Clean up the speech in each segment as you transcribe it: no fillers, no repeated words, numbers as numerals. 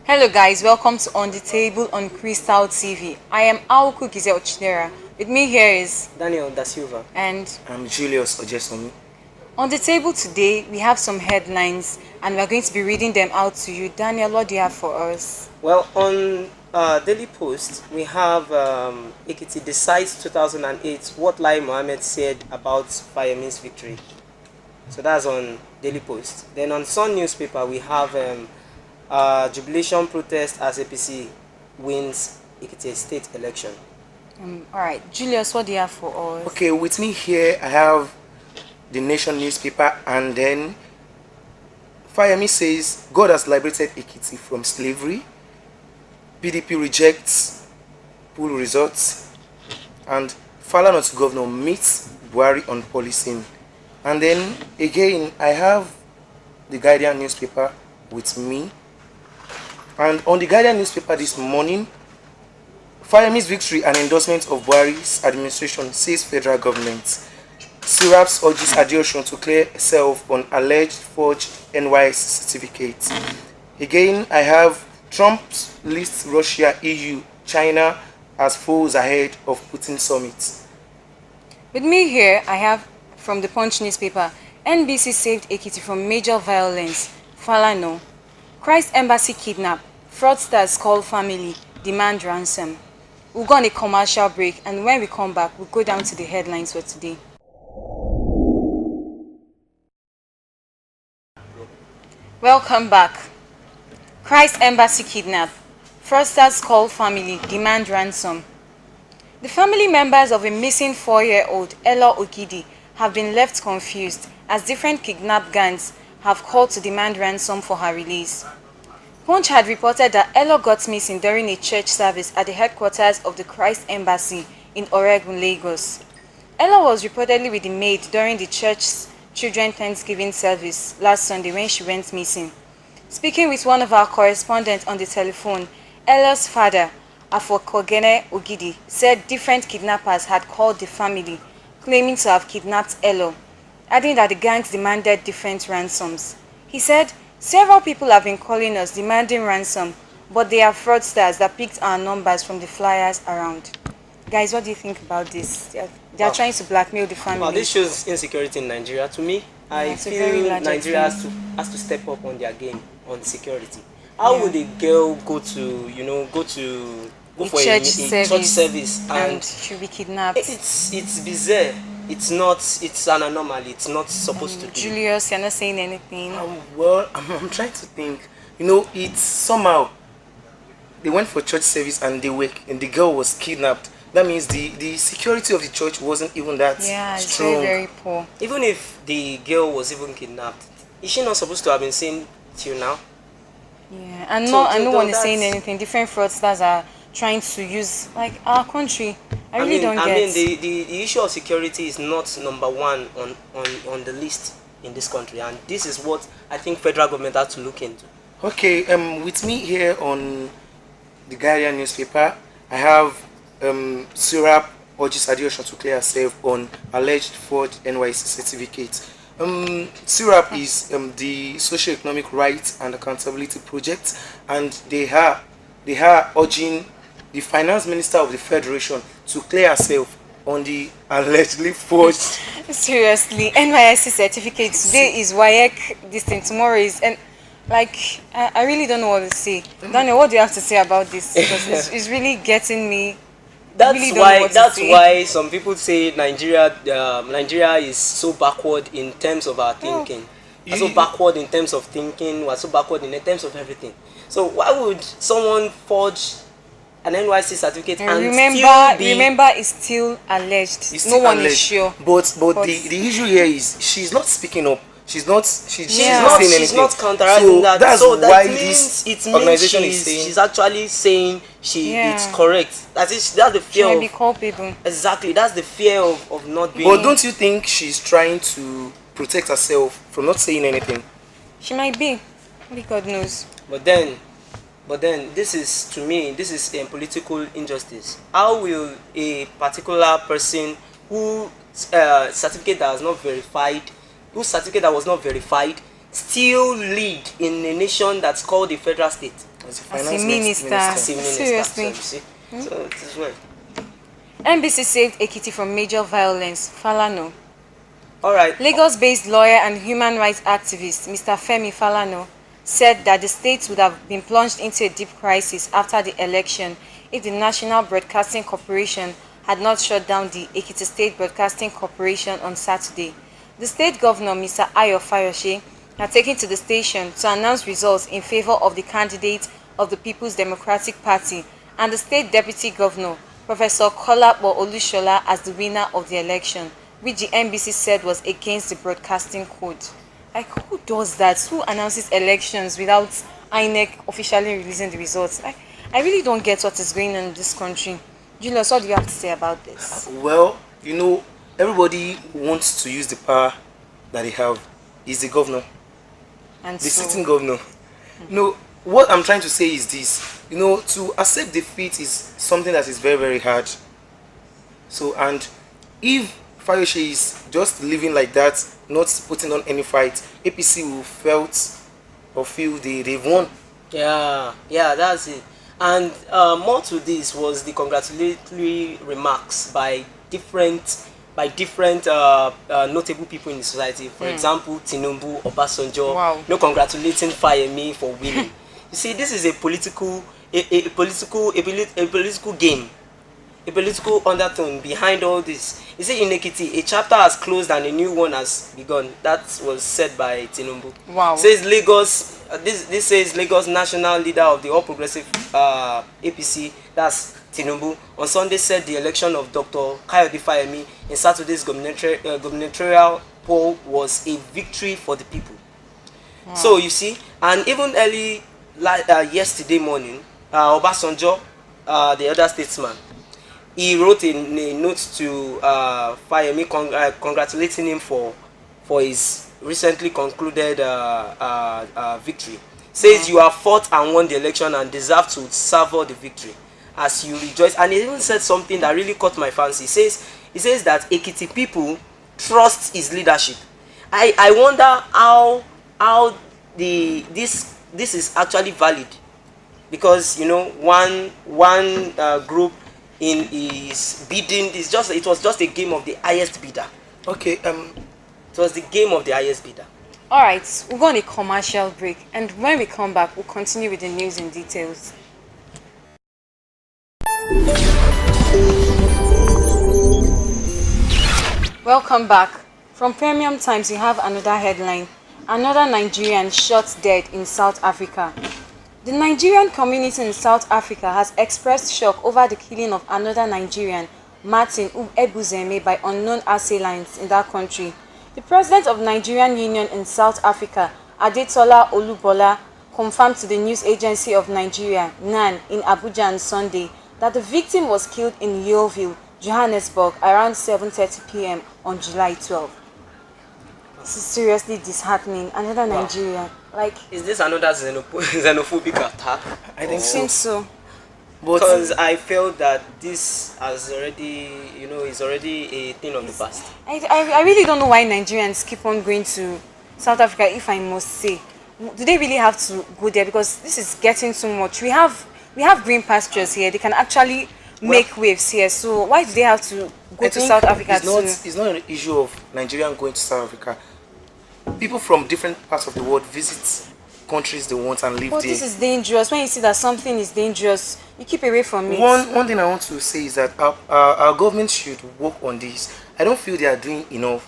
Hello guys, welcome to On the Table on Krystal TV. I am Aoku Gizel Chinera. With me here is Daniel Da Silva. And I'm Julius Ojesomi. On the table today, we have some headlines and we're going to be reading them out to you. Daniel, what do you have for us? Well, on Daily Post, we have Ekiti decides 2008 what Lai Mohammed said about Fireman's victory. So that's on Daily Post. Then on Sun newspaper, we have jubilation protest as APC wins Ekiti state election. Alright, Julius, what do you have for us? Okay, with me here I have the Nation newspaper, and then Fayemi says God has liberated Ekiti from slavery. PDP rejects poll results, and Falana to governor meets Buhari on policing. And then again I have the Guardian newspaper with me, and on the Guardian newspaper this morning, Fayemi's victory and endorsement of Buhari's administration, says federal government. Siraps urges Adeosun to clear herself on alleged forged NYS certificate. Again, I have Trump lists Russia, EU, China as foes ahead of Putin summit. With me here, I have from the Punch newspaper, NBC saved Ekiti from major violence. Falana. Christ Embassy kidnap. Fraudsters call family, demand ransom. We'll go on a commercial break, and when we come back, we'll go down to the headlines for today. Welcome back. Christ Embassy kidnap. Fraudsters call family, demand ransom. The family members of a missing 4-year-old Ella Ogidi have been left confused as different kidnap gangs have called to demand ransom for her release. Punch had reported that Ella got missing during a church service at the headquarters of the Christ Embassy in Oregun, Lagos. Ella was reportedly with the maid during the church's Children's Thanksgiving service last Sunday when she went missing. Speaking with one of our correspondents on the telephone, Ella's father, Afokogene Ogidi, said different kidnappers had called the family, claiming to have kidnapped Ella, adding that the gangs demanded different ransoms. He said, "Several people have been calling us demanding ransom, but they are fraudsters that picked our numbers from the flyers around." Guys, what do you think about this? They are trying to blackmail the family. Well, this shows insecurity in Nigeria. To me, I feel Nigeria has to step up on their game on security. How would a girl go for church church service and she'll be kidnapped? It's bizarre. It's an anomaly. It's not supposed to be. Julius, you're not saying anything. Well, I'm trying to think. It's somehow they went for church service and the girl was kidnapped. That means the security of the church wasn't even that strong. Very, very poor. Even if the girl was even kidnapped, is she not supposed to have been seen till now? Yeah, and no one is saying anything. Different fraudsters are trying to use our country. I really don't get. I mean, the issue of security is not number one on the list in this country, and this is what I think federal government has to look into. Okay, with me here on the Guardian newspaper, I have Sirap urges Adeosun to clear herself on alleged forged NYC certificate. Sirap is the Socio-Economic Rights and Accountability Project, and they are urging the Finance Minister of the Federation to clear herself on the allegedly forged. Seriously, NYC certificate today is WAEC. This thing tomorrow is I really don't know what to say. Daniel, what do you have to say about this? Because it's really getting me. That's why some people say Nigeria is so backward in terms of our thinking. We're so backward in terms of thinking. We're so backward in terms of everything. So why would someone forge an NYC certificate and remember it's still alleged. No one is sure. But the issue here is she's not speaking up. She's not saying anything. She's not counterizing that. That's why this organization is saying she's actually saying it's correct. That's the fear. She might be culpable. Exactly. That's the fear of not being. But don't you think she's trying to protect herself from not saying anything? She might be. Only God knows. But then this is a political injustice. How will a particular person whose certificate that was not verified still lead in a nation that's called a federal state? As a as a finance minister. As a minister. Seriously. So, you see? So it is well. NBC saved Ekiti from major violence. Falano. All right. Lagos-based lawyer and human rights activist Mr. Femi Falano said that the state would have been plunged into a deep crisis after the election if the National Broadcasting Corporation had not shut down the Ekiti State Broadcasting Corporation on Saturday. The state governor, Mr. Ayo Fayose, had taken to the station to announce results in favor of the candidate of the People's Democratic Party and the state deputy governor, Professor Kolapo Olushola, as the winner of the election, which the NBC said was against the broadcasting code. Like, who does that? Who announces elections without INEC officially releasing the results? I really don't get what is going on in this country. Julius, what do you have to say about this? Well, everybody wants to use the power that they have. Is the governor, And the so, sitting governor. What I'm trying to say is this. To accept defeat is something that is very, very hard. So, and if Fayose is just living like that, not putting on any fight, APC will feel they've won. Yeah, that's it. And more to this was the congratulatory remarks by different notable people in the society. For example, Tinubu, Obasanjo, Wow. Congratulating Fayemi for winning. You see, this is a political game, a political undertone behind all this. You see, in Ekiti, a chapter has closed and a new one has begun. That was said by Tinubu. Wow. Says Lagos. This says Lagos national leader of the All Progressive APC. That's Tinubu. On Sunday said the election of Dr. Kayode Fayemi in Saturday's gubernatorial poll was a victory for the people. Wow. So you see, and even early yesterday morning, Obasanjo, the other statesman, he wrote a note to Fayemi congratulating him for his recently concluded victory. Says you have fought and won the election and deserve to savor the victory as you rejoice. And he even said something that really caught my fancy. He says that Ekiti people trust his leadership. I wonder how this is actually valid, because one group in his bidding it was just a game of the highest bidder. Okay. It was the game of the highest bidder. all right, we'll go on a commercial break, and when we come back, we'll continue with the news in details. Welcome back. From Premium Times, you have another headline. Another Nigerian shot dead in South Africa. The Nigerian community in South Africa has expressed shock over the killing of another Nigerian, Martin Ebuzeme, by unknown assailants in that country. The president of Nigerian Union in South Africa, Adetola Olubola, confirmed to the news agency of Nigeria, NAN, in Abuja on Sunday that the victim was killed in Yeovil, Johannesburg, around 7:30 p.m. on July 12. This is seriously disheartening. Another Nigerian. Is this another xenophobic attack? I think Seems so. Because I felt that this has already, is already a thing of the past. I really don't know why Nigerians keep on going to South Africa, if I must say. Do they really have to go there? Because this is getting too much. We have green pastures here. They can actually make waves here. So why do they have to go to South Africa it's not an issue of Nigerian going to South Africa. People from different parts of the world visit countries they want and live But there. this is dangerous. When you see that something is dangerous, you keep away from it. One thing I want to say is that our government should work on this. I don't feel they are doing enough.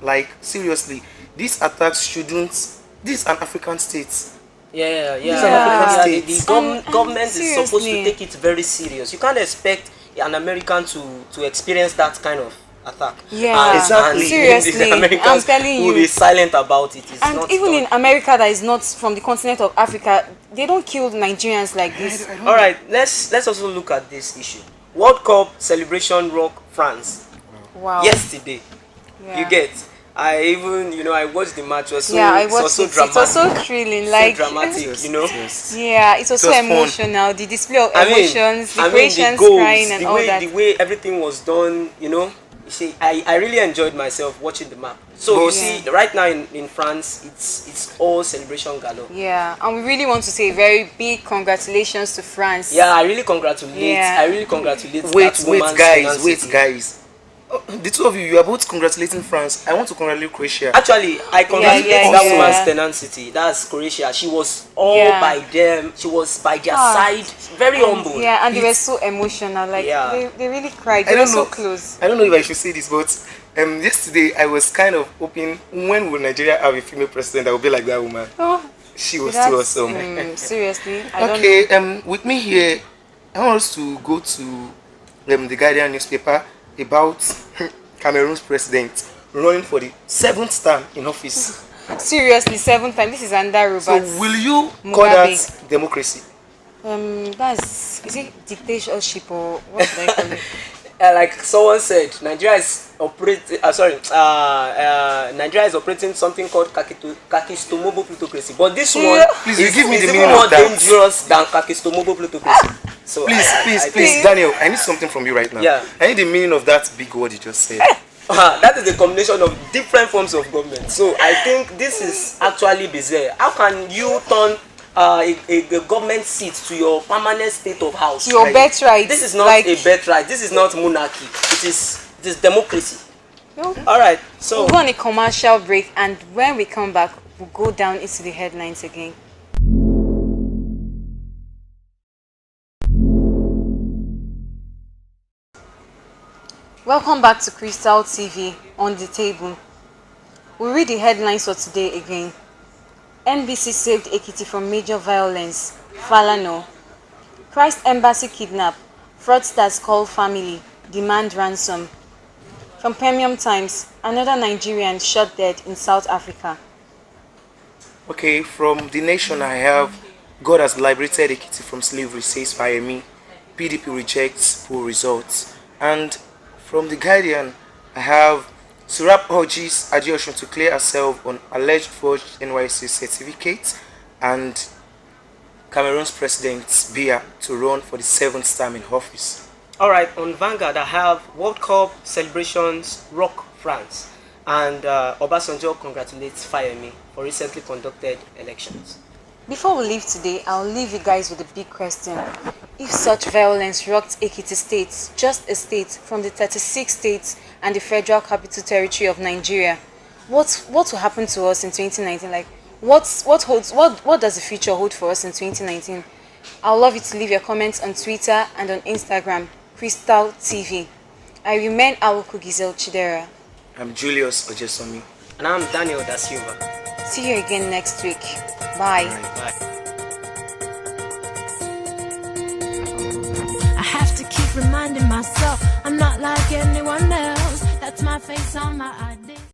Like, seriously, these attacks shouldn't. This is an African state. Yeah. The government is supposed to take it very serious. You can't expect an American to experience that kind of attack. Yeah, exactly. Seriously, the Americans I'm telling you. will be silent about it. It's And not even done. in America, that is not from the continent of Africa, they don't kill Nigerians like this. I don't All right, let's also look at this issue. World Cup celebration rock France Wow. yesterday. Yeah. You get. I even I watched the match. It was so, I it was watched so it. dramatic. It was so thrilling. Like, so dramatic, Yes. yeah, it was so was fun. emotional. The display of emotions, the Croatians the goals, crying and all that. the way everything was done, You see, I really enjoyed myself watching the map. So you see, right now in France, it's all celebration galore. Yeah, and we really want to say very big congratulations to France. Yeah, I really congratulate. Yeah. I really congratulate. Wait, that wait, woman's guys, wait, tenacity. guys. Oh, the two of you, you are both congratulating France. I want to congratulate Croatia. Actually, I congratulate yeah, that yeah. woman's tenacity. That's Croatia. She was all Yeah. by them. She was by their Ah. side. Very humble. Yeah, and they were so emotional. Like Yeah. they really cried. I They were don't so know. close. I don't know if I should say this, but yesterday I was kind of hoping, when will Nigeria have a female president that will be like that woman? Oh, She was that's, too awesome. seriously, I don't know. Okay, with me here, I want us to go to the Guardian newspaper about Cameroon's president running for the 7th term in office. Seriously, 7th time. This is under So Robert. will you call Mugabe. that democracy? Is it dictatorship or what should I call it? Like someone said, Nigeria is operating. Nigeria is operating something called kakistomobo plutocracy. But this one Please, you is, give me is the even meaning more of that. dangerous than kakistomobo plutocracy. So Please, Daniel, I need something from you right now. Yeah. I need the meaning of that big word you just said. that is a combination of different forms of government. So I think this is actually bizarre. How can you turn a government seat to your permanent state of house? Your birthright. This is not like, a birthright. This is not monarchy. It is democracy. No. All right. So We'll go on a commercial break, and when we come back, we'll go down into the headlines again. Welcome back to Krystal TV on the table. We read the headlines for today again. NBC saved Ekiti from major violence. Falano. Christ Embassy kidnap. Fraudsters call family. Demand ransom. From Premium Times, another Nigerian shot dead in South Africa. Okay, from The Nation I have, God has liberated Ekiti from slavery, says Fayemi. PDP rejects poll results. And from The Guardian I have, Surap urges Adeosun to clear herself on alleged forged NYC certificate, and Cameroon's President Biya to run for the 7th term in office. all right, on Vanguard I have World Cup celebrations rock France, and Obasanjo congratulates Fayemi for recently conducted elections. Before we leave today, I'll leave you guys with a big question. If such violence rocked Ekiti State, just a state from the 36 states and the Federal Capital Territory of Nigeria, what will happen to us in 2019? Like, what does the future hold for us in 2019? I'd love you to leave your comments on Twitter and on Instagram, Krystal TV. I remain Awoku Gizel Chidera. I'm Julius Ojesomi. And I'm Daniel Da Silva. See you again next week. Bye. Bye. I have to keep reminding myself I'm not like anyone else. That's my face on my ID.